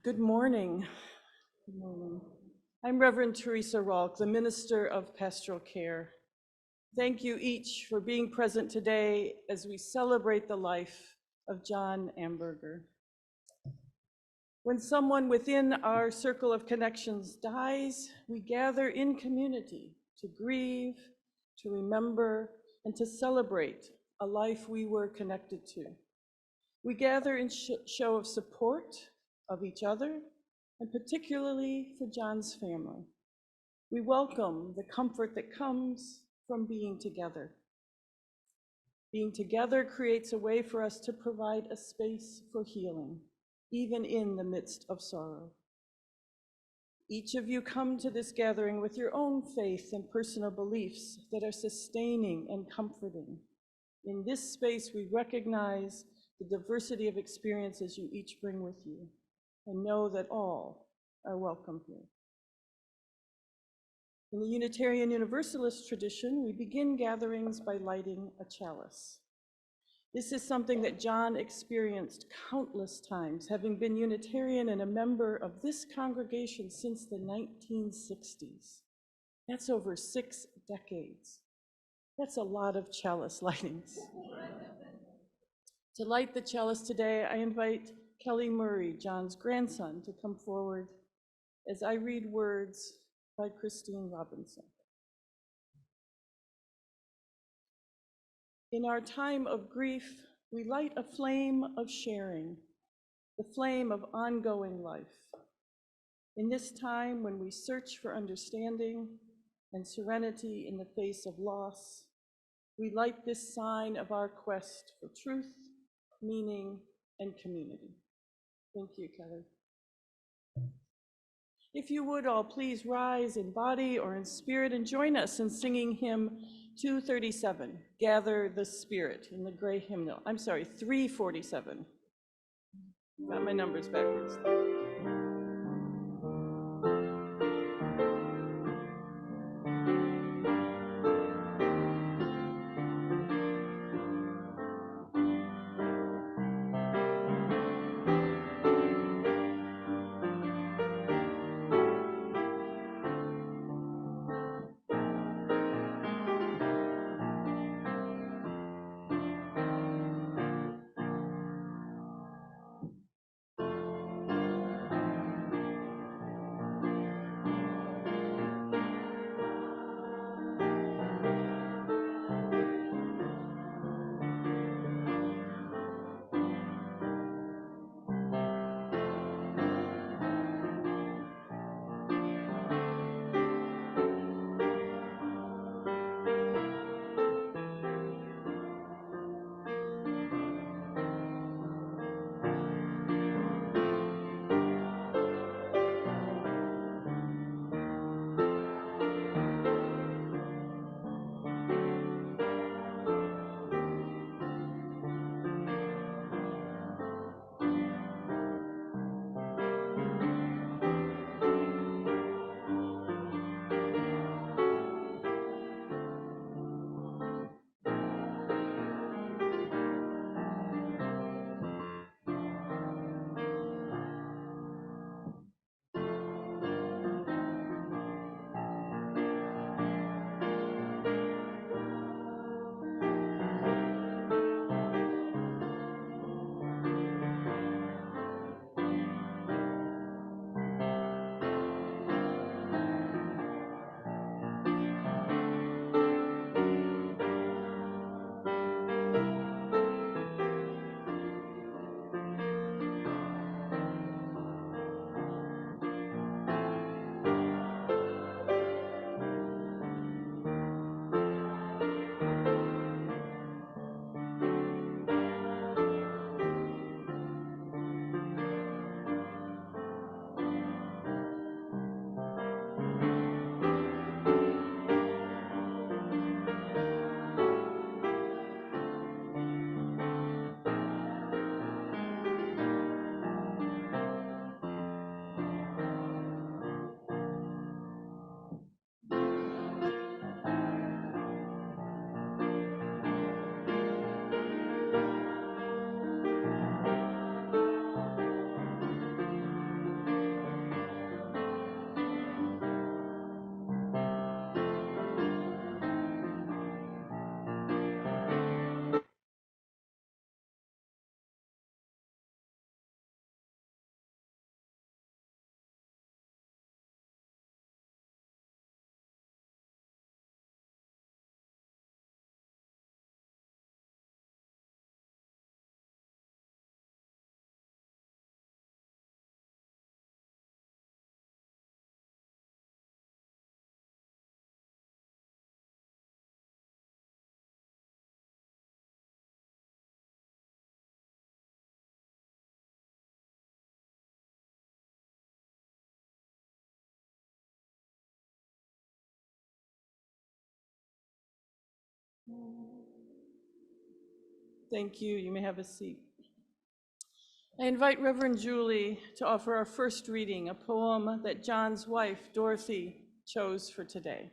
Good morning. Good morning. I'm Reverend Teresa Rolk, the Minister of Pastoral Care. Thank you each for being present today as we celebrate the life of John Amberger. When someone within our circle of connections dies, we gather in community to grieve, to remember, and to celebrate a life we were connected to. We gather in show of support of each other, and particularly for John's family. We welcome the comfort that comes from being together. Being together creates a way for us to provide a space for healing, even in the midst of sorrow. Each of you come to this gathering with your own faith and personal beliefs that are sustaining and comforting. In this space, we recognize the diversity of experiences you each bring with you, and know that all are welcome here. In the Unitarian Universalist tradition, we begin gatherings by lighting a chalice. This is something that John experienced countless times, having been Unitarian and a member of this congregation since the 1960s. That's over 6 decades. That's a lot of chalice lightings. To light the chalice today, I invite Kelly Murray, John's grandson, to come forward as I read words by Christine Robinson. In our time of grief, we light a flame of sharing, the flame of ongoing life. In this time when we search for understanding and serenity in the face of loss, we light this sign of our quest for truth, meaning, and community. Thank you, Kelly. If you would all please rise in body or in spirit and join us in singing hymn 237, Gather the Spirit, in the gray hymnal. I'm sorry, 347. Got my numbers backwards. Thank you. You may have a seat. I invite Reverend Julie to offer our first reading, a poem that John's wife, Dorothy, chose for today.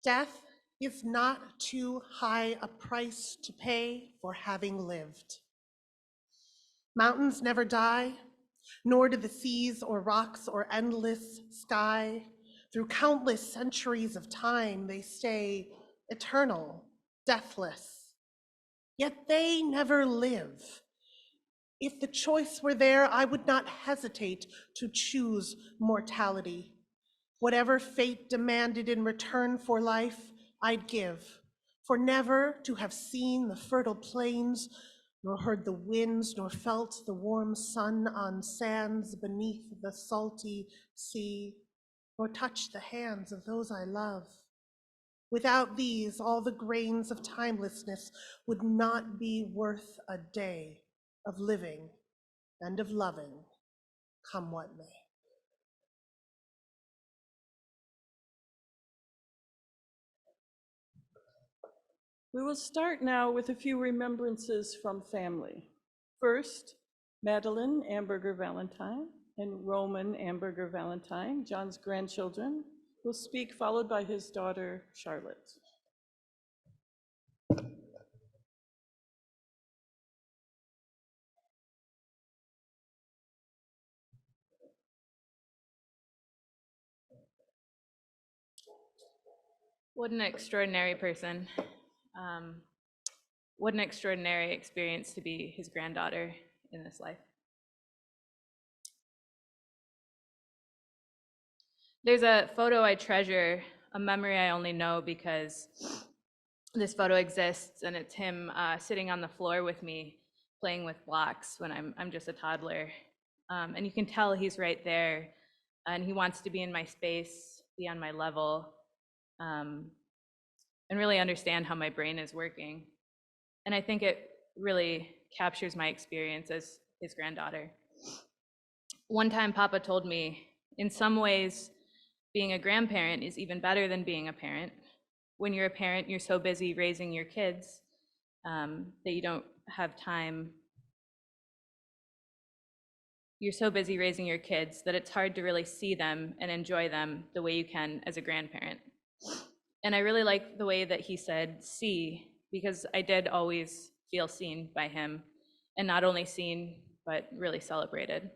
Death is not too high a price to pay for having lived. Mountains never die, nor do the seas or rocks or endless sky. Through countless centuries of time, they stay eternal, deathless. Yet they never live. If the choice were there, I would not hesitate to choose mortality. Whatever fate demanded in return for life, I'd give, for never to have seen the fertile plains, nor heard the winds, nor felt the warm sun on sands beneath the salty sea, nor touched the hands of those I love. Without these, all the grains of timelessness would not be worth a day of living and of loving, come what may. We will start now with a few remembrances from family. First, Madeline Amberger Valentine and Roman Amberger Valentine, John's grandchildren, will speak, followed by his daughter, Charlotte. What an extraordinary person. What an extraordinary experience to be his granddaughter in this life. There's a photo I treasure, a memory I only know because this photo exists, and it's him sitting on the floor with me playing with blocks when I'm just a toddler. And you can tell he's right there, and he wants to be in my space, be on my level, and really understand how my brain is working. And I think it really captures my experience as his granddaughter. One time Papa told me, in some ways, being a grandparent is even better than being a parent. When you're a parent, you're so busy raising your kids that you don't have time. You're so busy raising your kids that it's hard to really see them and enjoy them the way you can as a grandparent. And I really like the way that he said see, because I did always feel seen by him, and not only seen, but really celebrated.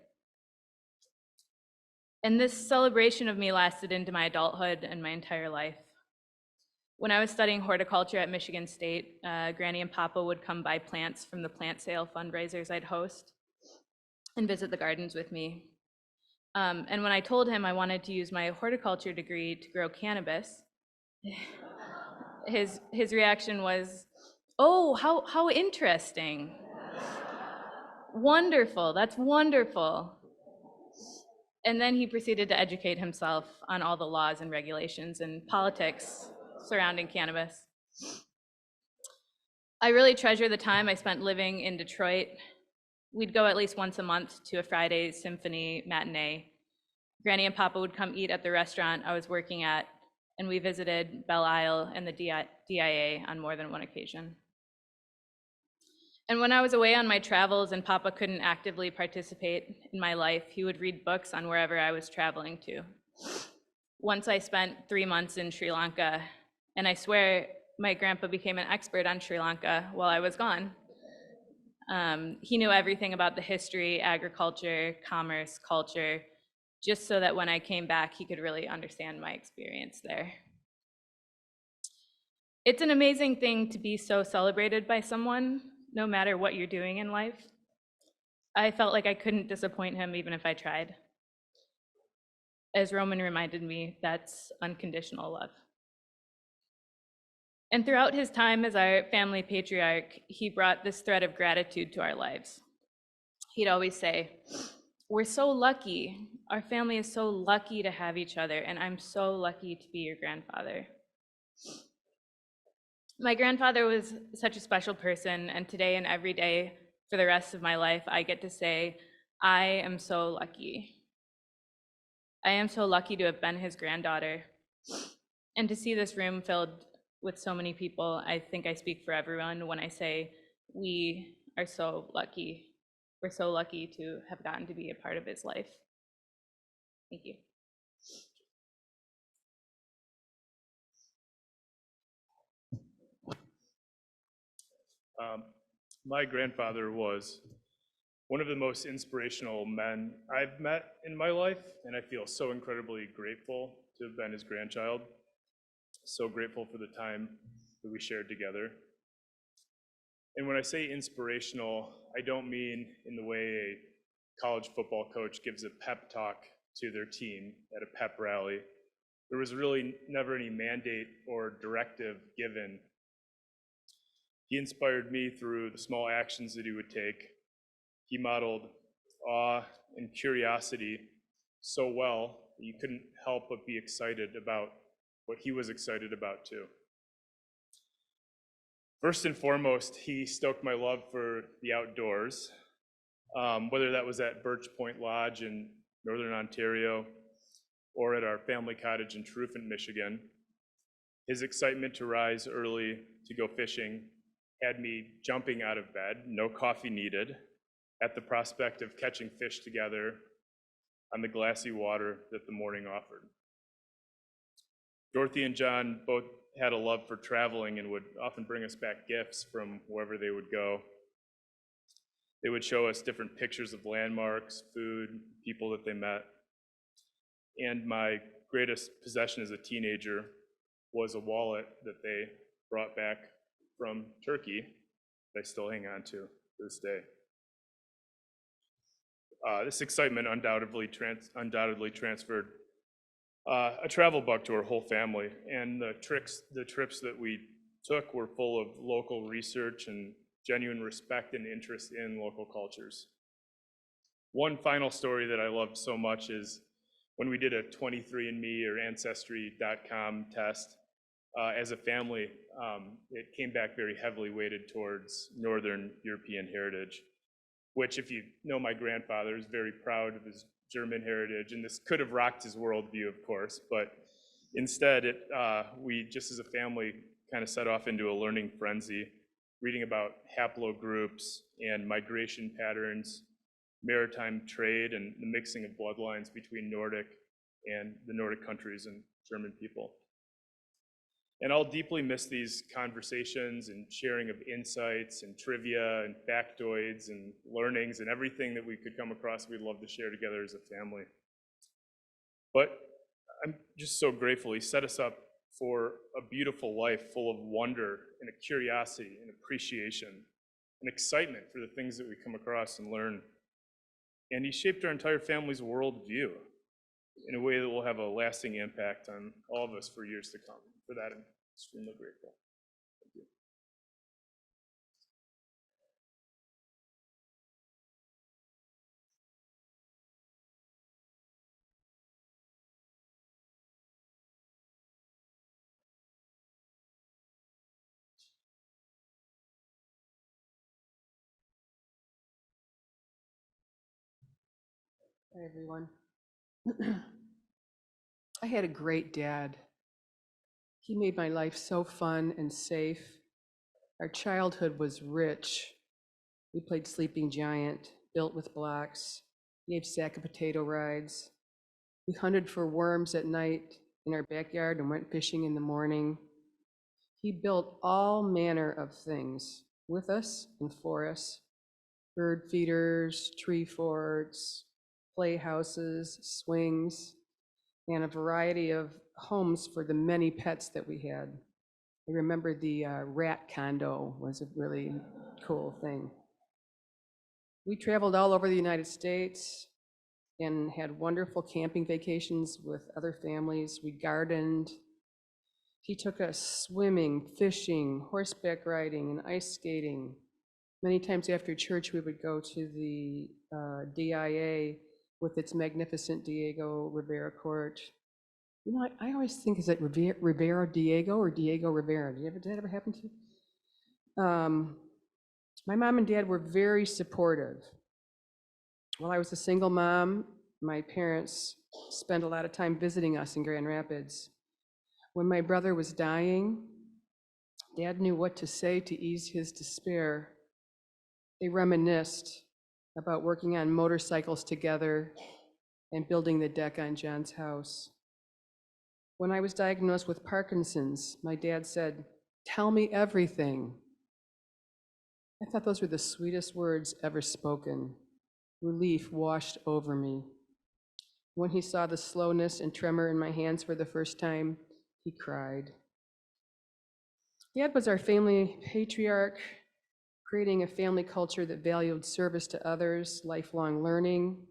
And this celebration of me lasted into my adulthood and my entire life. When I was studying horticulture at Michigan State, Granny and Papa would come buy plants from the plant sale fundraisers I'd host and visit the gardens with me. And when I told him I wanted to use my horticulture degree to grow cannabis, his reaction was, "Oh, how interesting. Wonderful, that's wonderful." And then he proceeded to educate himself on all the laws and regulations and politics surrounding cannabis. I really treasure the time I spent living in Detroit. We'd go at least once a month to a Friday symphony matinee. Granny and Papa would come eat at the restaurant I was working at, and we visited Belle Isle and the DIA on more than one occasion. And when I was away on my travels and Papa couldn't actively participate in my life, he would read books on wherever I was traveling to. Once I spent 3 months in Sri Lanka, and I swear my grandpa became an expert on Sri Lanka while I was gone. He knew everything about the history, agriculture, commerce, culture, just so that when I came back, he could really understand my experience there. It's an amazing thing to be so celebrated by someone, no matter what you're doing in life. I felt like I couldn't disappoint him even if I tried. As Roman reminded me, that's unconditional love. And throughout his time as our family patriarch, he brought this thread of gratitude to our lives. He'd always say, "We're so lucky. Our family is so lucky to have each other, and I'm so lucky to be your grandfather." My grandfather was such a special person, and today and every day for the rest of my life, I get to say, I am so lucky. I am so lucky to have been his granddaughter. And to see this room filled with so many people, I think I speak for everyone when I say we are so lucky. We're so lucky to have gotten to be a part of his life. Thank you. My grandfather was one of the most inspirational men I've met in my life, and I feel so incredibly grateful to have been his grandchild. So grateful for the time that we shared together. And when I say inspirational, I don't mean in the way a college football coach gives a pep talk to their team at a pep rally. There was really never any mandate or directive given. He inspired me through the small actions that he would take. He modeled awe and curiosity so well that you couldn't help but be excited about what he was excited about too. First and foremost, he stoked my love for the outdoors, whether that was at Birch Point Lodge in Northern Ontario or at our family cottage in Trufant, Michigan. His excitement to rise early to go fishing had me jumping out of bed, no coffee needed, at the prospect of catching fish together on the glassy water that the morning offered. Dorothy and John both had a love for traveling and would often bring us back gifts from wherever they would go. They would show us different pictures of landmarks, food, people that they met. And my greatest possession as a teenager was a wallet that they brought back from Turkey that I still hang on to this day. This excitement undoubtedly transferred a travel bug to our whole family, and the trips that we took were full of local research and genuine respect and interest in local cultures. One final story that I loved so much is when we did a 23andMe or Ancestry.com test as a family, it came back very heavily weighted towards Northern European heritage, which, if you know my grandfather, is very proud of his German heritage, and this could have rocked his worldview, of course, but instead, we just as a family kind of set off into a learning frenzy, reading about haplogroups and migration patterns, maritime trade, and the mixing of bloodlines between Nordic and the Nordic countries and German people. And I'll deeply miss these conversations and sharing of insights and trivia and factoids and learnings and everything that we could come across we'd love to share together as a family. But I'm just so grateful he set us up for a beautiful life full of wonder and a curiosity and appreciation and excitement for the things that we come across and learn. And he shaped our entire family's worldview in a way that will have a lasting impact on all of us for years to come. For that, I'm extremely grateful. Thank you. Hi, everyone. I had a great dad. He made my life so fun and safe. Our childhood was rich. We played sleeping giant, built with blocks, gave sack of potato rides. We hunted for worms at night in our backyard and went fishing in the morning. He built all manner of things with us and for us: bird feeders, tree forts, playhouses, swings, and a variety of homes for the many pets that we had. I remember the rat condo was a really cool thing. We traveled all over the United States and had wonderful camping vacations with other families. We gardened. He took us swimming, fishing, horseback riding, and ice skating. Many times after church, we would go to the DIA with its magnificent Diego Rivera court. You know, I always think, is it Rivera Diego or Diego Rivera? Did that ever happen to you? My mom and dad were very supportive. While I was a single mom, my parents spent a lot of time visiting us in Grand Rapids. When my brother was dying, Dad knew what to say to ease his despair. They reminisced about working on motorcycles together and building the deck on John's house. When I was diagnosed with Parkinson's, my dad said, "Tell me everything." I thought those were the sweetest words ever spoken. Relief washed over me. When he saw the slowness and tremor in my hands for the first time, he cried. Dad was our family patriarch, creating a family culture that valued service to others, lifelong learning,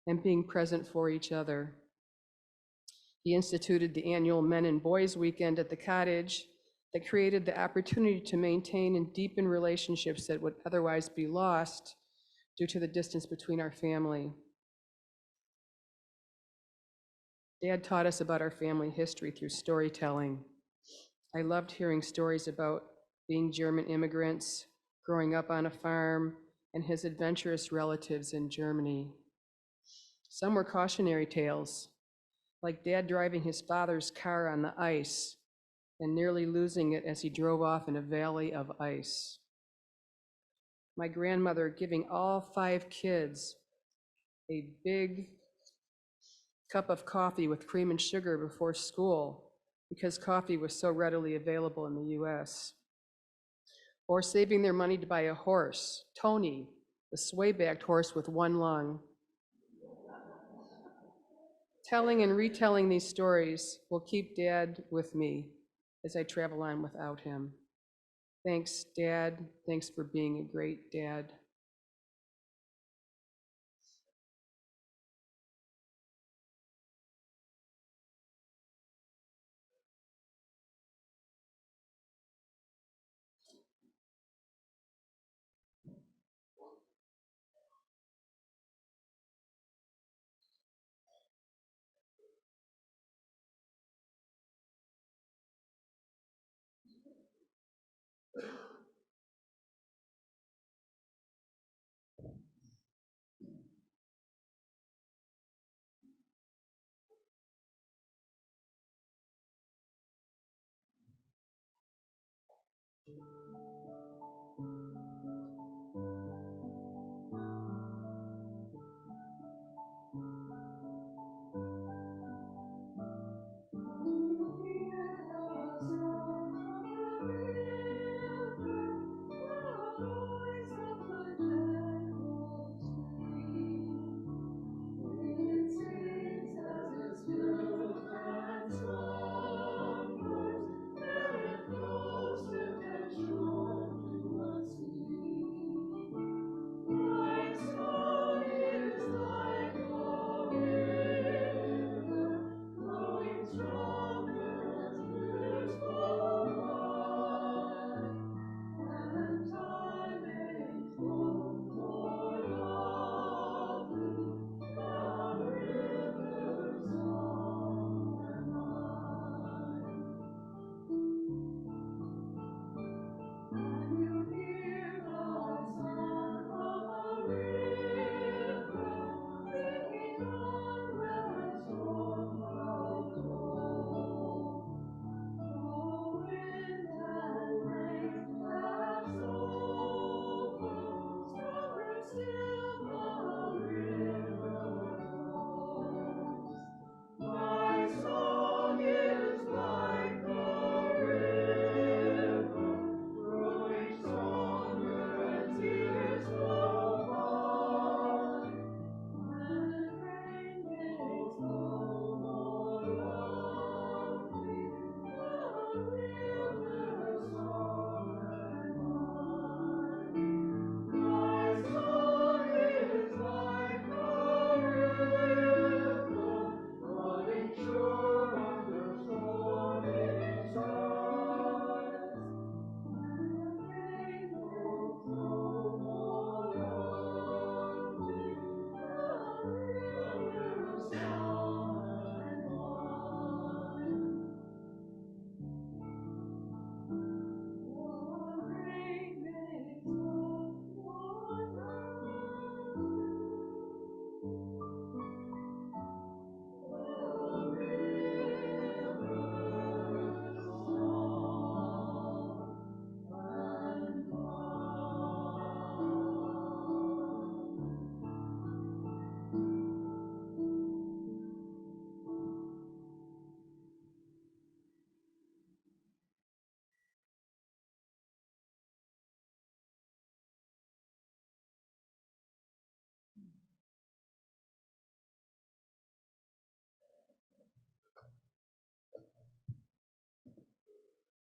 and being present for each other. He instituted the annual Men and Boys Weekend at the cottage that created the opportunity to maintain and deepen relationships that would otherwise be lost due to the distance between our family. Dad taught us about our family history through storytelling. I loved hearing stories about being German immigrants, growing up on a farm, and his adventurous relatives in Germany. Some were cautionary tales, like Dad driving his father's car on the ice and nearly losing it as he drove off in a valley of ice. My grandmother giving all 5 kids a big cup of coffee with cream and sugar before school because coffee was so readily available in the US. Or saving their money to buy a horse, Tony, the sway-backed horse with one lung. Telling and retelling these stories will keep Dad with me as I travel on without him. Thanks, Dad. Thanks for being a great dad.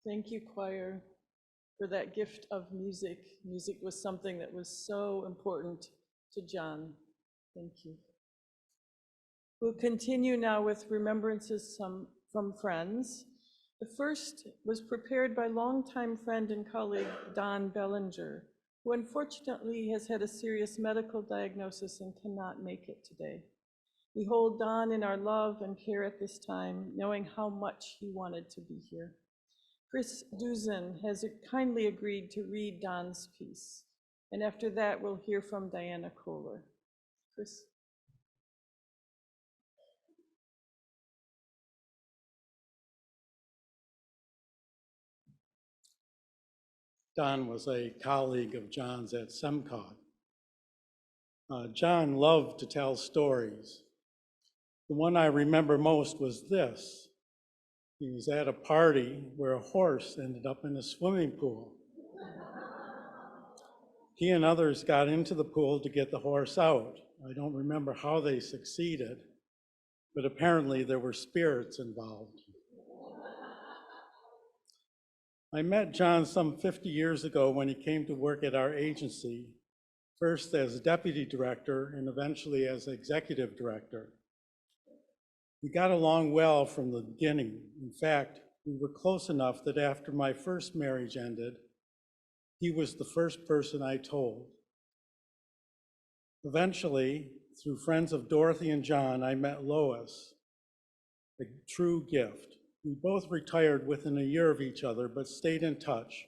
Thank you, choir, for that gift of music. Music was something that was so important to John. Thank you. We'll continue now with remembrances from friends. The first was prepared by longtime friend and colleague Don Bellinger, who unfortunately has had a serious medical diagnosis and cannot make it today. We hold Don in our love and care at this time, knowing how much he wanted to be here. Chris Duzin has kindly agreed to read Don's piece, and after that, we'll hear from Diana Kohler. Chris. Don was a colleague of John's at SEMCOG. John loved to tell stories. The one I remember most was this. He was at a party where a horse ended up in a swimming pool. He and others got into the pool to get the horse out. I don't remember how they succeeded, but apparently there were spirits involved. I met John some 50 years ago when he came to work at our agency, first as deputy director and eventually as executive director. We got along well from the beginning. In fact, we were close enough that after my first marriage ended, he was the first person I told. Eventually, through friends of Dorothy and John, I met Lois, a true gift. We both retired within a year of each other, but stayed in touch.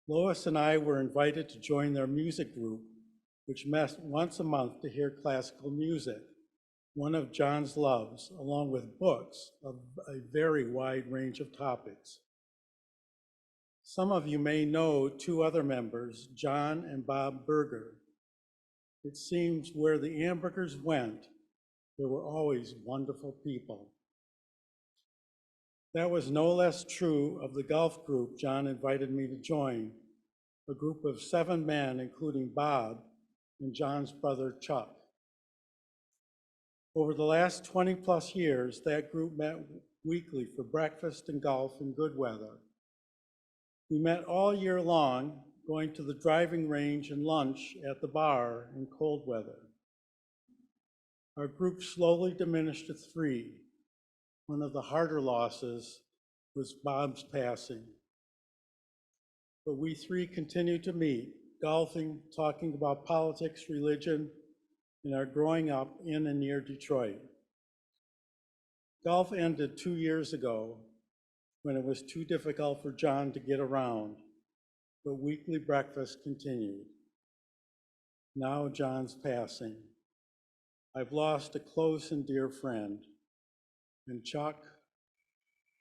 Lois and I were invited to join their music group, which met once a month to hear classical music, one of John's loves, along with books of a very wide range of topics. Some of you may know two other members, John and Bob Berger. It seems where the Ambergers went, there were always wonderful people. That was no less true of the golf group John invited me to join, a group of 7 men, including Bob and John's brother Chuck. Over the last 20 plus years, that group met weekly for breakfast and golf in good weather. We met all year long, going to the driving range and lunch at the bar in cold weather. Our group slowly diminished to 3. One of the harder losses was Bob's passing. But we 3 continued to meet, golfing, talking about politics, religion, and our growing up in and near Detroit. Golf ended 2 years ago when it was too difficult for John to get around, but weekly breakfast continued. Now John's passing. I've lost a close and dear friend. And Chuck,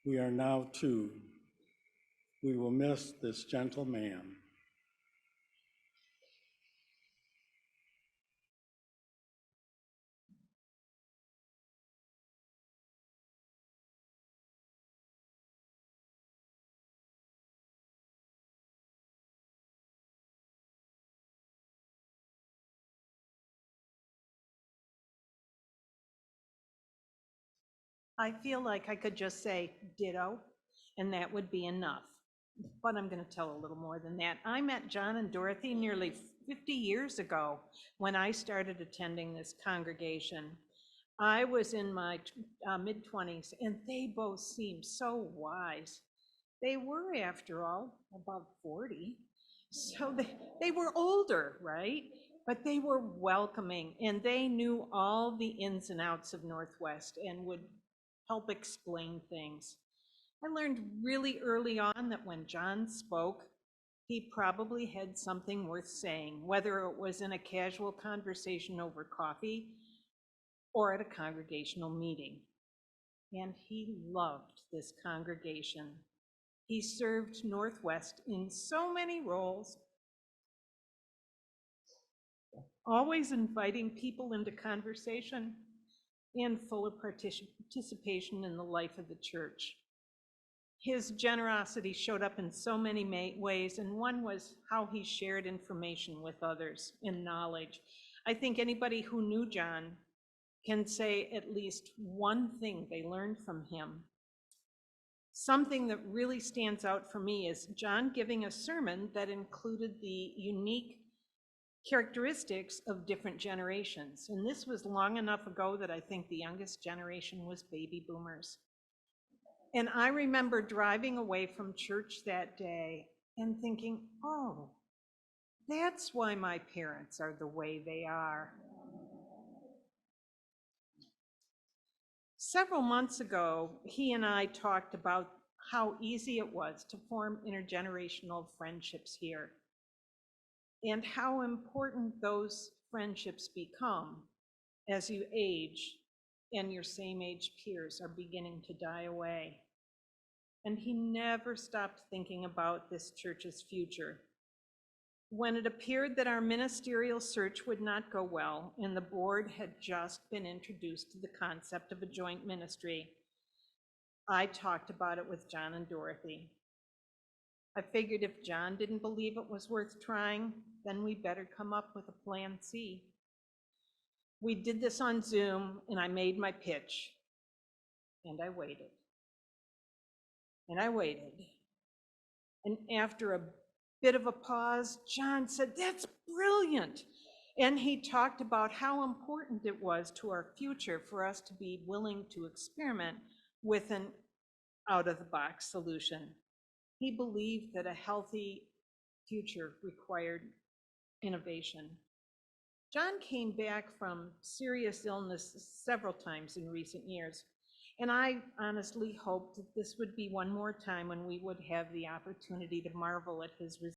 we are now 2. We will miss this gentle man. I feel like I could just say ditto, and that would be enough. But I'm going to tell a little more than that. I met John and Dorothy nearly 50 years ago when I started attending this congregation. I was in my mid-20s, and they both seemed so wise. They were, after all, about 40. So they were older, right? But they were welcoming, and they knew all the ins and outs of Northwest and would help explain things. I learned really early on that when John spoke, he probably had something worth saying, whether it was in a casual conversation over coffee or at a congregational meeting. And he loved this congregation. He served Northwest in so many roles, always inviting people into conversation and full of participation in the life of the church. His generosity showed up in so many ways, and one was how he shared information with others and knowledge. I think anybody who knew John can say at least one thing they learned from him. Something that really stands out for me is John giving a sermon that included the unique characteristics of different generations. And this was long enough ago that I think the youngest generation was baby boomers. And I remember driving away from church that day and thinking, oh, that's why my parents are the way they are. Several months ago, he and I talked about how easy it was to form intergenerational friendships here, and how important those friendships become as you age and your same age peers are beginning to die away. And he never stopped thinking about this church's future. When it appeared that our ministerial search would not go well, and the board had just been introduced to the concept of a joint ministry, I talked about it with John and Dorothy. I figured if John didn't believe it was worth trying, then we better come up with a plan C. We did this on Zoom, and I made my pitch, and I waited. And I waited. And after a bit of a pause, John said, "That's brilliant." And he talked about how important it was to our future for us to be willing to experiment with an out-of-the-box solution. He believed that a healthy future required innovation. John came back from serious illness several times in recent years, and I honestly hoped that this would be one more time when we would have the opportunity to marvel at his resilience.